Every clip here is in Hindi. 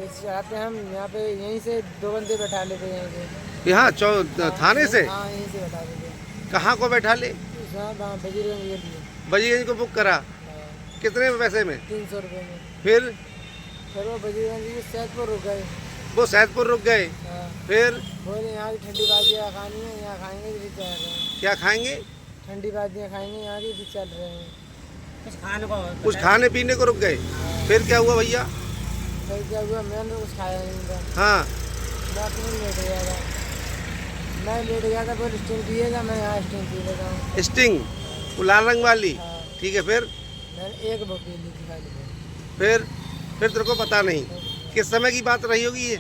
ऐसे चढ़ाते हम यहाँ पे, यहीं से 2 बंदे बैठा लेते हैं यहीं से। यहाँ थाने से हाँ यहीं से बैठा देते हैं। कहाँ को बैठा ले? बजीरगंज के लिए। बजीगंज को बुक करा? हाँ, कितने पैसे में? 300 रुपये में। फिर वो बजीरगंज के सैदपुर रुक गए। वो सैदपुर रुक गए। हाँ, फिर बोले यहाँ की ठंडी बाजियाँ खानी है, यहाँ खाएंगे तो चल रहे हैं। क्या खाएंगे? ठंडी बाजियाँ खाएंगे, यहाँ की भी चल रहे हैं। कुछ खाने पीने को रुक गए। फिर क्या हुआ भैया? फिर क्या हुआ, मैंने तो कुछ खाया नहीं था। हाँ मैं अपने लेट गया था। मैं लेट गया था, बोले स्टिंग पिएगा, मैं यहाँ स्टिंग पी लेता हूँ। स्टिंग, वो लाल रंग वाली। हाँ, ठीक है फिर? मैंने एक बुक पी ली थी खाली। फिर तेरे को पता नहीं किस समय की बात रही होगी ये?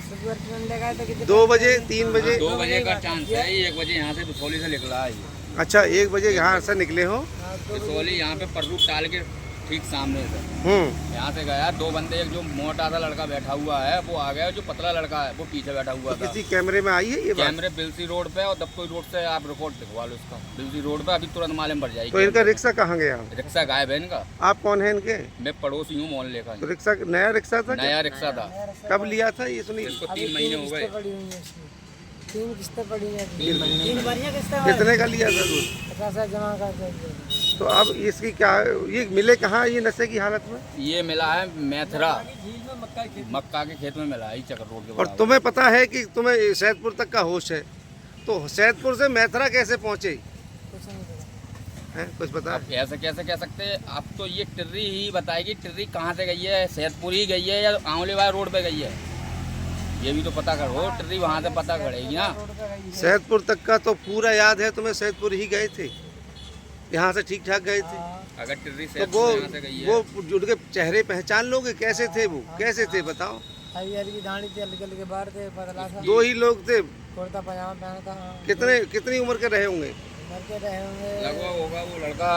सुबह ट्रेन लगाए तो कितने 2 बजे 3 बजे? 2 बजे का चांस है, 1 बजे यहाँ से बिसौली से निकला है ये। अच्छा 1 बजे यहाँ से निकले हो? हाँ, 2 बजे। बिसौली यहाँ पे पर्रू टाल के ठीक सामने से यहाँ से गया। 2 बंदे, एक जो मोटा सा लड़का बैठा हुआ है वो आ गया, जो पतला लड़का है वो पीछे बैठा हुआ था। किसी कैमरे में आई है ये बात? कैमरे बिलसी रोड पे और दबकोई रोड से आप रिकॉर्ड दिखवा लो उसका। बिलसी रोड पे अभी तुरंत मालूम पड़ जाएगी। तो इनका रिक्शा कहाँ गया? रिक्शा गायब है इनका। आप कौन है इनके? मैं पड़ोसी हूँ मोहल्ले का। तो रिक्शा नया रिक्शा था क्या? नया रिक्शा था, कब लिया था ये सुनील? इसको अभी 3 महीने हो गए। किस्तें पड़ी हुई हैं इसकी। 3 किस्तें पड़ी हैं। 3 महीने। 3 बढ़िया किस्तें। कितने का लिया था दूध? 50 जमा कर देंगे। तो अब इसकी क्या, ये मिले कहाँ ये नशे की हालत में? ये मिला है मैथरा, मक्का के खेत में मिला है, चक्कर रोड के और बराबर। तुम्हें पता है कि तुम्हें सैदपुर तक का होश है, तो सैदपुर से मैथरा कैसे पहुँचे? कुछ नहीं पता। हैं कुछ पता? अब ऐसे कैसे कह सकते हैं? अब तो ये टिर्री ही बताएगी, टिर्री कहाँ से गई है, सैदपुर ही गई है या आंवलेवाल रोड पे गई है, ये भी तो पता करो। टिर्री वहाँ से पता करेगी ना। रोड पे गई है। सैदपुर तक का तो पूरा याद है तुम्हें, सैदपुर ही गए थे, यहाँ से ठीक ठाक गए थे। हाँ, अगर टिर्री तो सैदपुर यहाँ से गई है, वो उनके चेहरे पहचान लोगे? कैसे थे वो, कैसे थे बताओ? हरी हरी की दाढ़ी थी, हल्के हल्के बाल थे, पतला सा 2 ही लोग थे। कुर्ता पजामा पहना था। हाँ। कितनी उम्र के रहे होंगे? मर के रहे होंगे। लगभग होगा वो लड़का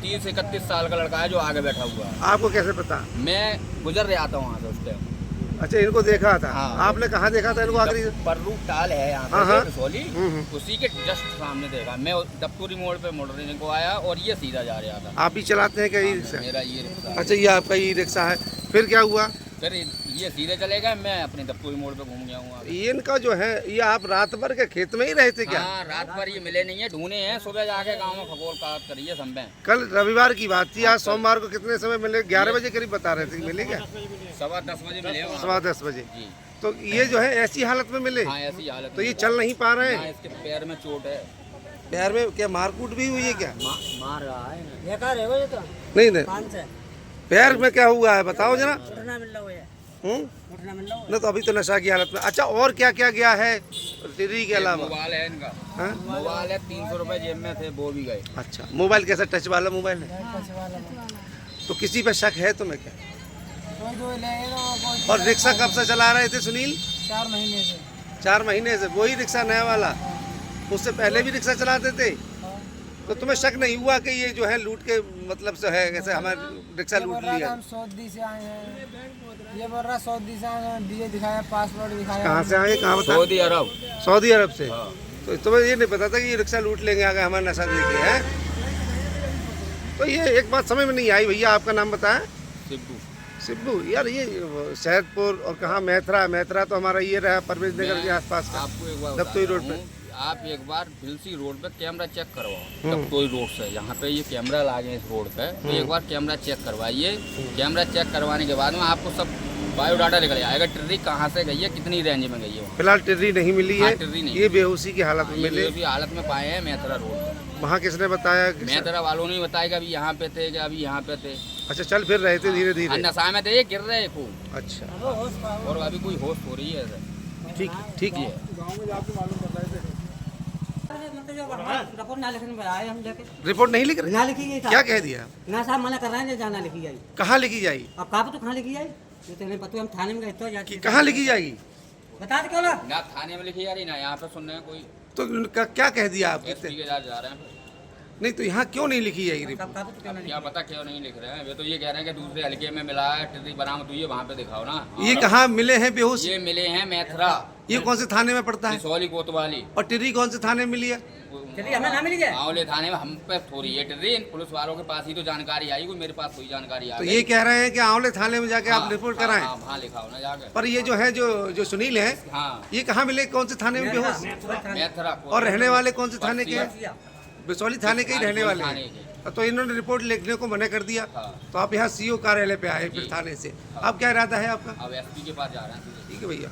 30 से 31 साल का लड़का है जो आगे बैठा हुआ है। आपको कैसे पता? मैं गुजर रहा था वहाँ से उस टाइम। अच्छा इनको देखा था? हाँ। आपने कहाँ देखा था इनको आखिरी? पर्रू टाल है यहाँ हाँ, हाँ। पे बिसौली, हम्म। उसी के जस्ट सामने देखा। मैं दफ्तूरी मोड़ पे मोटरने को आया और ये सीधा जा रहा था। आप ही चलाते हैं क्या ये रिक्शा? मेरा ये रिक्शा है। अच्छा ये आपका ये रिक्शा है। फिर क्या हुआ? फिर ये सीधे चले गए, मैं अपने दफ्तूरी मोड़ पे घूम गया हूँ। ये इनका जो है, ये आप रात भर के खेत में ही रहे थे क्या? हाँ, रात भर ये मिले नहीं है, ढूंढे हैं। सुबह जाके गांव में खगोल काट करिए संबे। कल रविवार की बात थी, आज सोमवार को कितने समय मिले? 11 बजे करीब बता रहे थे, मिले क्या? 10:15 बजे मिले वहाँ। 10:15 बजे। जी तो ये जो है ऐसी हालत में मिले? हाँ, ऐसी हालत तो ये में। चल नहीं पा रहे हाँ, हैं? इसके पैर में चोट है। पैर में क्या मारकूट भी हुई है क्या? मार रहा है। ये कहाँ रहे हो ये तो? नहीं नहीं, 5 से पैर में क्या हुआ है बताओ जरा। उठना मिल रहा है। उठना मिल रहा है। नहीं तो अभी तो नशा की हालत में। अच्छा और क्या क्या गया है टिर्री के अलावा? मोबाइल है इनका, हाँ? मोबाइल है, 300 रुपए जेब में थे, वो भी गए। अच्छा मोबाइल कैसा, टच वाला मोबाइल है? टच वाला। तो किसी पे शक है तुम्हें क्या? कोई जो लेंगे तो कोई। और रिक्शा कब से चला रहे थे सुनील? 4 महीने से। 4 महीने से। वही रिक्शा नया वाला? उससे पहले भी रिक्शा चलाते थे? हाँ। तो तुम्हें शक नहीं हुआ कि ये जो है लूट के मतलब से है, कैसे हमारे रिक्शा ये लूट बोल रहा था लिया? हम सऊदी से आए हैं। ये बोल रहा सऊदी से आए हैं, डीए दिखाया, पासपोर्ट दिखाया। कहाँ से आए, कहाँ बता? सऊदी अरब। सऊदी अरब से। हाँ। तो तुम्हें ये नहीं पता था कि ये रिक्शा लूट लेंगे आगे हमारा नशा देके है? तो ये एक बात समझ में नहीं आई भैया, आपका नाम बताएं? सिब्बू। सिब्बू। यार ये सैदपुर और कहाँ मैथरा? मैथरा तो हमारा ये रहा परवेज नगर के आसपास का, आपको एक बार दफ्तोई बताता रोड पे। हूँ, आप एक बार भिलसी रोड पे कैमरा चेक करवाओ। दफ्तोई रोड से यहाँ पे ये कैमरा लागे इस रोड पे, तो एक बार कैमरा चेक करवाइए। कैमरा चेक करवाने के बाद में आपको सब बायोडाटा निकल आएगा, टिर्री कहाँ से गई है, कितनी रेंज में गई है। वहाँ फिलहाल टिर्री नहीं मिली हाँ, है, टिर्री नहीं। ये बेहोशी की हालत में ये मिले। भी हालत में पाए हैं मैथरा रोड पे। वहाँ किसने बताया? मैथरा वालों ने बताया कि अभी यहाँ पे थे, कि अभी यहाँ पे थे। अच्छा चल फिर रहे थे धीरे हाँ, धीरे। नशा में थे, ये गिर रहे खूब। अच्छा और अभी कोई होश हो रही है ऐसे। ठीक ठीक है। रिपोर्ट ना लिखने में आए हम लेके। रिपोर्ट नहीं लिख रहे? ना लिखी गई क्या कह दिया? ना साहब मना कर रहे हैं, जाना लिखी जाएगी। कहाँ लिखी जाएगी? अब कहाँ तो कहाँ लिखी जाएगी? ये तो नहीं पता, हम थाने में गए तो कि कहाँ लिखी जाएगी? बता दे क्यों ना? ना थाने में लिखी जा रही, ना यहाँ पे सुन रहे हैं कोई। तो उनका क्या कह दिया आप? एसपी के साथ जा रहे हैं। नहीं तो यहाँ क्यों नहीं लिखी जाएगी रिपोर्ट? कहाँ तो क्यों ना क्या पता क्यों नहीं लिख रहे हैं। वे तो ये कह रहे हैं कि दूसरे हल्के में मिला है, टिर्री बरामद हुई है, वहाँ पे दिखाओ ना। ये कहाँ मिले हैं बेहोश? ये मिले हैं मैथरा, ये कौन से थाने में पड़ता है? बिसौली कोतवाली। और टिर्री कौन से थाने में मिली है? चलिए हमें ना मिल गया। आंवले थाने में हम पे थोड़ी ये ट्रेन पुलिस वालों के पास ही तो जानकारी आई, कोई मेरे पास कोई जानकारी आ तो गई। ये कह रहे हैं कि आंवले थाने में जाके आप रिपोर्ट कराएं। हाँ, वहाँ लिखा हो ना जाकर। पर ये जो है जो सुनील है, हाँ, ये कहाँ मिले, कौन से थाने में बेहोश, मैथरा और रहने वाले कौन से थाने के हैं? बसिया। बिसौली थाने के ही रहने वाले थाने हैं। तो इन्होंने रिपोर्ट लिखने को मना कर दिया। हाँ। तो आप यहाँ सीओ कार्यालय पे आए फिर जी। थाने से, अब क्या इरादा है आपका? अब एसपी के पास जा रहे हैं। ठीक है भैया।